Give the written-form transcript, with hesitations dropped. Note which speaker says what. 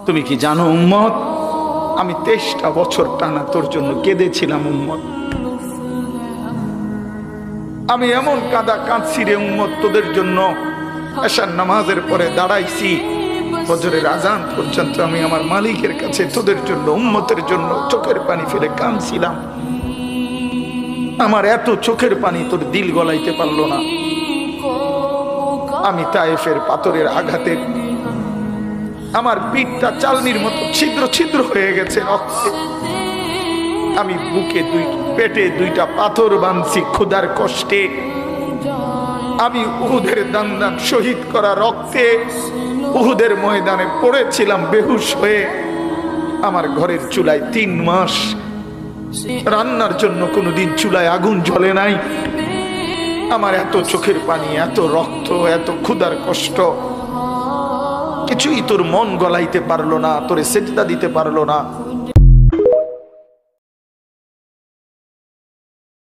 Speaker 1: তুমি কি জানো উম্মত, আমি 23টা বছর টানা তোর জন্য কেঁদেছিলাম উম্মত। আমি এমন কাঁদা কাঁদছি রে উম্মত তোদের জন্য। এশার নামাজের পরে দাঁড়াইছি, ফজরের আজান পর্যন্ত আমি আমার মালিকের কাছে তোদের জন্য, উম্মতের জন্য চোখের পানি ফেলে কাঁদছিলাম। আমার এত চোখের পানি তোর দিল গলাইতে পারলো না। আমি তায়েফের পাথরের আঘাতে আমার পিঠটা চালনির মতো ছিদ্র ছিদ্র হয়ে গেছে রক্তে। আমি বুকে পেটে 2টা পাথর বাঁধছি ক্ষুধার কষ্টে। আমি উহুদের দান শহীদ করা রক্তে উহুদের ময়দানে পড়েছিলাম বেহুশ হয়ে। আমার ঘরের চুলায় 3 মাস রান্নার জন্য কোনোদিন চুলায় আগুন জ্বলে নাই। আমার এত চোখের পানি, এত রক্ত, এত ক্ষুধার কষ্ট, কিছুই তোর মন গলাইতে পারলো না, তোরে সেজদা দিতে পারলো না।